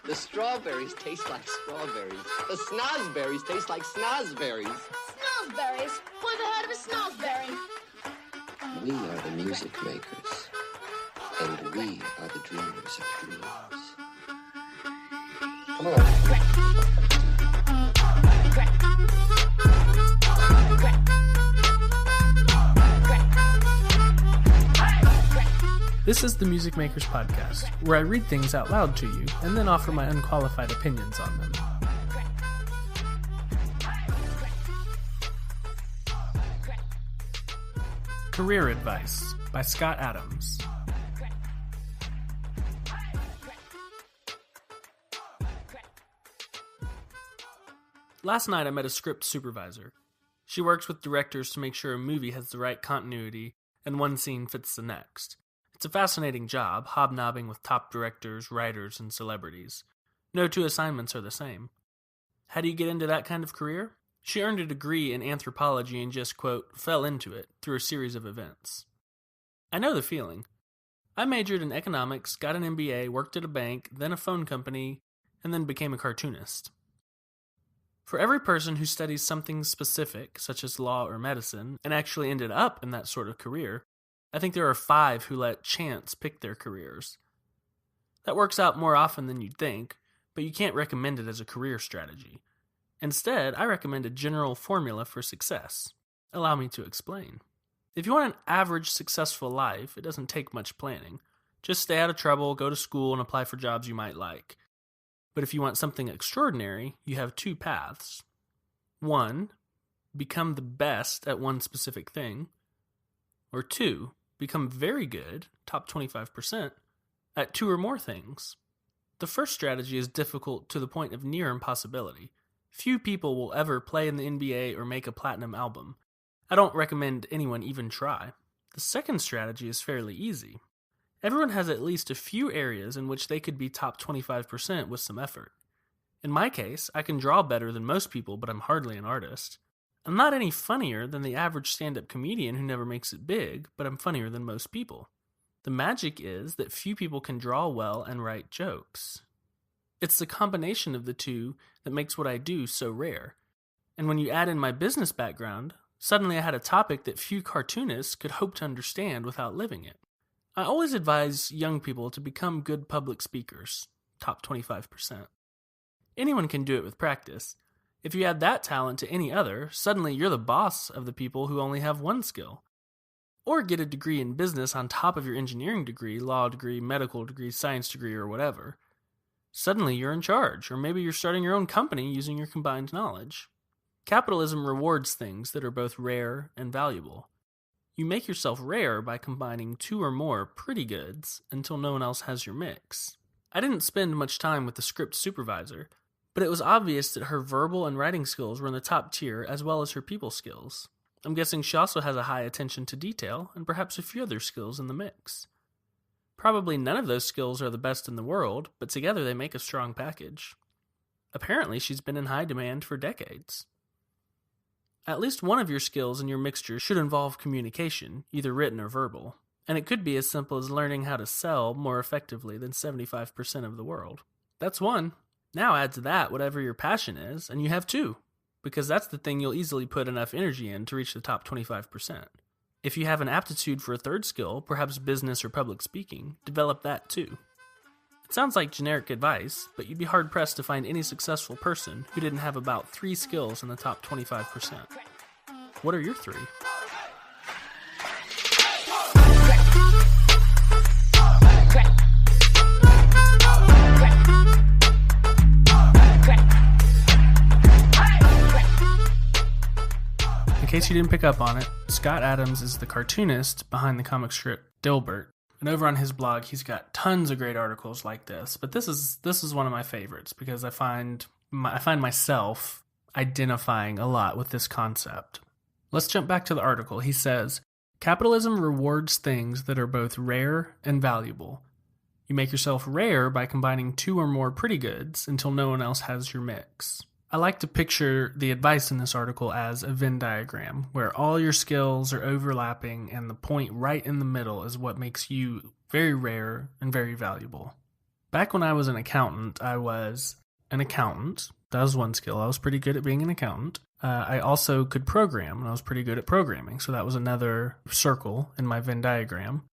The strawberries taste like strawberries. The snozberries taste like snozberries. Snozberries? Who ever heard of a snozberry? We are the music makers, and we are the dreamers of dreams. Come on. This is the Music Makers Podcast, where I read things out loud to you and then offer my unqualified opinions on them. Career Advice by Scott Adams. Last night I met a script supervisor. She works with directors to make sure a movie has the right continuity and one scene fits the next. It's a fascinating job, hobnobbing with top directors, writers, and celebrities. No two assignments are the same. How do you get into that kind of career? She earned a degree in anthropology and just, quote, fell into it through a series of events. I know the feeling. I majored in economics, got an MBA, worked at a bank, then a phone company, and then became a cartoonist. For every person who studies something specific, such as law or medicine, and actually ended up in that sort of career, I think there are 5 who let chance pick their careers. That works out more often than you'd think, but you can't recommend it as a career strategy. Instead, I recommend a general formula for success. Allow me to explain. If you want an average successful life, it doesn't take much planning. Just stay out of trouble, go to school, and apply for jobs you might like. But if you want something extraordinary, you have 2 paths. 1, become the best at one specific thing. Or 2, become very good, top 25%, at 2 or more things. The first strategy is difficult to the point of near impossibility. Few people will ever play in the NBA or make a platinum album. I don't recommend anyone even try. The second strategy is fairly easy. Everyone has at least a few areas in which they could be top 25% with some effort. In my case, I can draw better than most people, but I'm hardly an artist. I'm not any funnier than the average stand-up comedian who never makes it big, but I'm funnier than most people. The magic is that few people can draw well and write jokes. It's the combination of the two that makes what I do so rare. And when you add in my business background, suddenly I had a topic that few cartoonists could hope to understand without living it. I always advise young people to become good public speakers, top 25%. Anyone can do it with practice. If you add that talent to any other, suddenly you're the boss of the people who only have one skill. Or get a degree in business on top of your engineering degree, law degree, medical degree, science degree, or whatever. Suddenly you're in charge, or maybe you're starting your own company using your combined knowledge. Capitalism rewards things that are both rare and valuable. You make yourself rare by combining 2 or more pretty goods until no one else has your mix. I didn't spend much time with the script supervisor, but it was obvious that her verbal and writing skills were in the top tier as well as her people skills. I'm guessing she also has a high attention to detail and perhaps a few other skills in the mix. Probably none of those skills are the best in the world, but together they make a strong package. Apparently she's been in high demand for decades. At least one of your skills in your mixture should involve communication, either written or verbal, and it could be as simple as learning how to sell more effectively than 75% of the world. That's one. Now add to that whatever your passion is, and you have 2, because that's the thing you'll easily put enough energy in to reach the top 25%. If you have an aptitude for a third skill, perhaps business or public speaking, develop that too. It sounds like generic advice, but you'd be hard-pressed to find any successful person who didn't have about 3 skills in the top 25%. What are your 3? In case you didn't pick up on it, Scott Adams is the cartoonist behind the comic strip Dilbert. And over on his blog, he's got tons of great articles like this. But this is one of my favorites because I find myself identifying a lot with this concept. Let's jump back to the article. He says, capitalism rewards things that are both rare and valuable. You make yourself rare by combining 2 or more pretty goods until no one else has your mix. I like to picture the advice in this article as a Venn diagram, where all your skills are overlapping and the point right in the middle is what makes you very rare and very valuable. Back when I was an accountant, I was an accountant. That was one skill. I was pretty good at being an accountant. I also could program, and I was pretty good at programming. So that was another circle in my Venn diagram.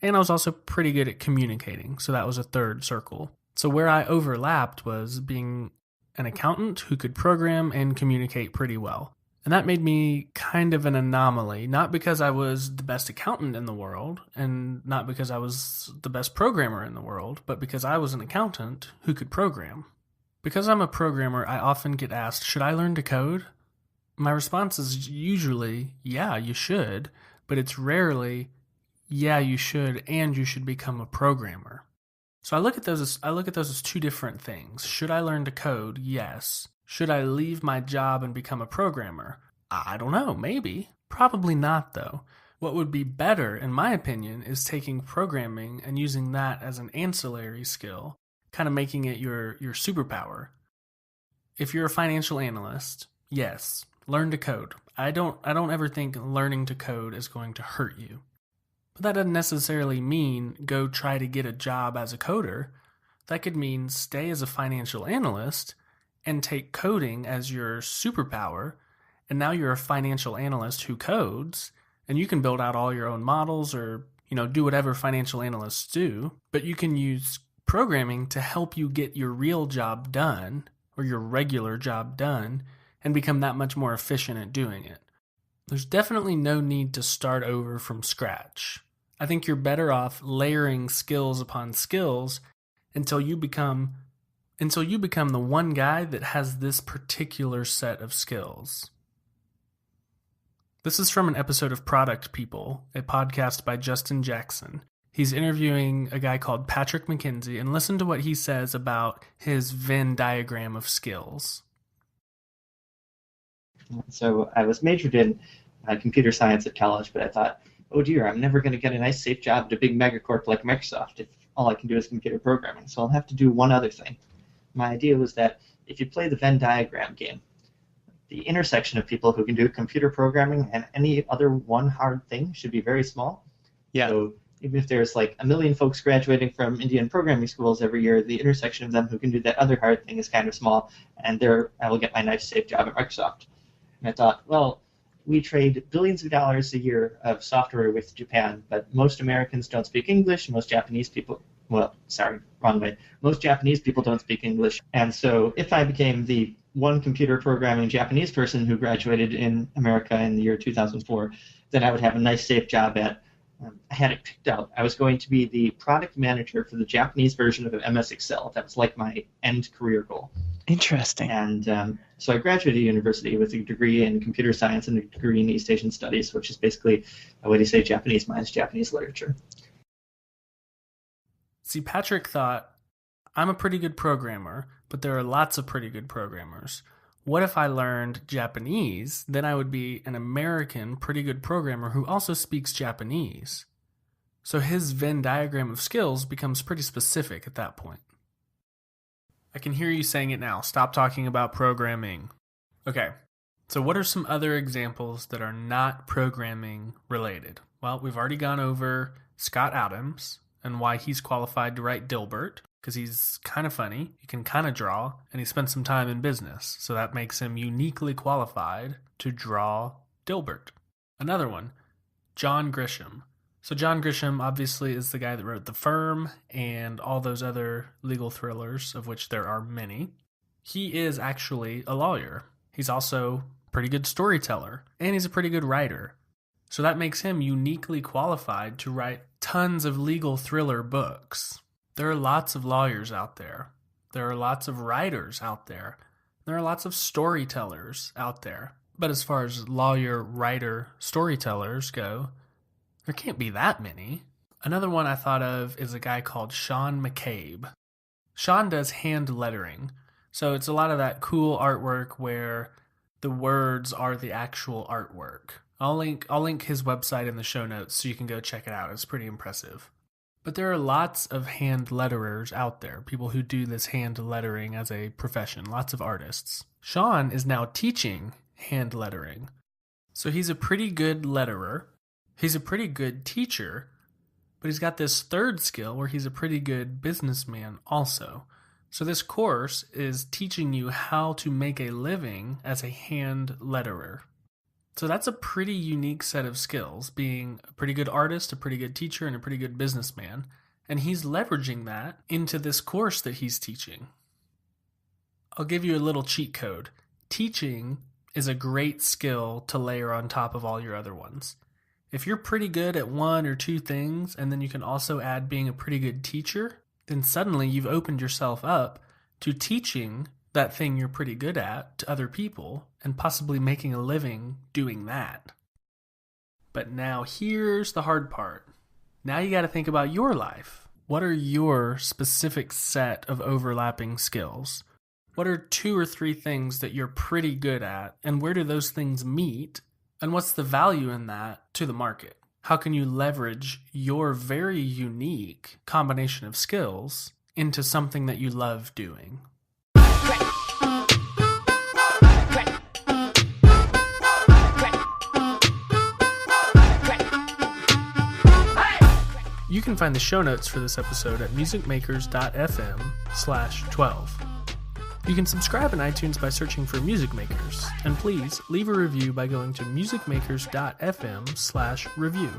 And I was also pretty good at communicating. So that was a third circle. So where I overlapped was being an accountant who could program and communicate pretty well. And that made me kind of an anomaly, not because I was the best accountant in the world, and not because I was the best programmer in the world, but because I was an accountant who could program. Because I'm a programmer, I often get asked, should I learn to code? My response is usually, yeah, you should, but it's rarely, yeah, you should, and you should become a programmer. So I look at those as two different things. Should I learn to code? Yes. Should I leave my job and become a programmer? I don't know, maybe. Probably not, though. What would be better, in my opinion, is taking programming and using that as an ancillary skill, kind of making it your superpower. If you're a financial analyst, yes, learn to code. I don't ever think learning to code is going to hurt you. But that doesn't necessarily mean go try to get a job as a coder. That could mean stay as a financial analyst and take coding as your superpower, and now you're a financial analyst who codes, and you can build out all your own models or, do whatever financial analysts do, but you can use programming to help you get your real job done, or your regular job done, and become that much more efficient at doing it. There's definitely no need to start over from scratch. I think you're better off layering skills upon skills until you become the one guy that has this particular set of skills. This is from an episode of Product People, a podcast by Justin Jackson. He's interviewing a guy called Patrick McKenzie, and listen to what he says about his Venn diagram of skills. So I was majored in computer science at college, but I thought, oh dear, I'm never going to get a nice safe job at a big megacorp like Microsoft if all I can do is computer programming. So I'll have to do one other thing. My idea was that if you play the Venn diagram game, the intersection of people who can do computer programming and any other one hard thing should be very small. Yeah. So even if there's like a million folks graduating from Indian programming schools every year, the intersection of them who can do that other hard thing is kind of small, and there I will get my nice safe job at Microsoft. And I thought, well, we trade billions of dollars a year of software with Japan, but most Americans don't speak English, most Japanese people, most Japanese people don't speak English. And so if I became the one computer programming Japanese person who graduated in America in the year 2004, then I would have a nice safe job at, I had it picked out. I was going to be the product manager for the Japanese version of MS Excel. That was like my end career goal. Interesting. And so I graduated university with a degree in computer science and a degree in East Asian studies, which is basically a way to say Japanese minus Japanese literature. See, Patrick thought, I'm a pretty good programmer, but there are lots of pretty good programmers. What if I learned Japanese? Then I would be an American pretty good programmer who also speaks Japanese. So his Venn diagram of skills becomes pretty specific at that point. I can hear you saying it now. Stop talking about programming. Okay, so what are some other examples that are not programming related? Well, we've already gone over Scott Adams and why he's qualified to write Dilbert, because he's kind of funny, he can kind of draw, and he spent some time in business, so that makes him uniquely qualified to draw Dilbert. Another one, John Grisham. So John Grisham obviously is the guy that wrote The Firm and all those other legal thrillers, of which there are many. He is actually a lawyer. He's also a pretty good storyteller, and he's a pretty good writer. So that makes him uniquely qualified to write tons of legal thriller books. There are lots of lawyers out there. There are lots of writers out there. There are lots of storytellers out there. But as far as lawyer, writer, storytellers go, there can't be that many. Another one I thought of is a guy called Sean McCabe. Sean does hand lettering. So it's a lot of that cool artwork where the words are the actual artwork. I'll link his website in the show notes so you can go check it out. It's pretty impressive. But there are lots of hand letterers out there, people who do this hand lettering as a profession, lots of artists. Sean is now teaching hand lettering. So he's a pretty good letterer. He's a pretty good teacher, But he's got this third skill where he's a pretty good businessman also. So this course is teaching you how to make a living as a hand letterer. So that's a pretty unique set of skills, being a pretty good artist, a pretty good teacher, and a pretty good businessman. And he's leveraging that into this course that he's teaching. I'll give you a little cheat code. Teaching is a great skill to layer on top of all your other ones. If you're pretty good at one or two things, and then you can also add being a pretty good teacher, then suddenly you've opened yourself up to teaching that thing you're pretty good at to other people and possibly making a living doing that. But now here's the hard part. Now you got to think about your life. What are your specific set of overlapping skills? What are 2 or 3 things that you're pretty good at, and where do those things meet? And what's the value in that to the market? How can you leverage your very unique combination of skills into something that you love doing? You can find the show notes for this episode at musicmakers.fm/12. You can subscribe in iTunes by searching for Music Makers, and please leave a review by going to musicmakers.fm/review.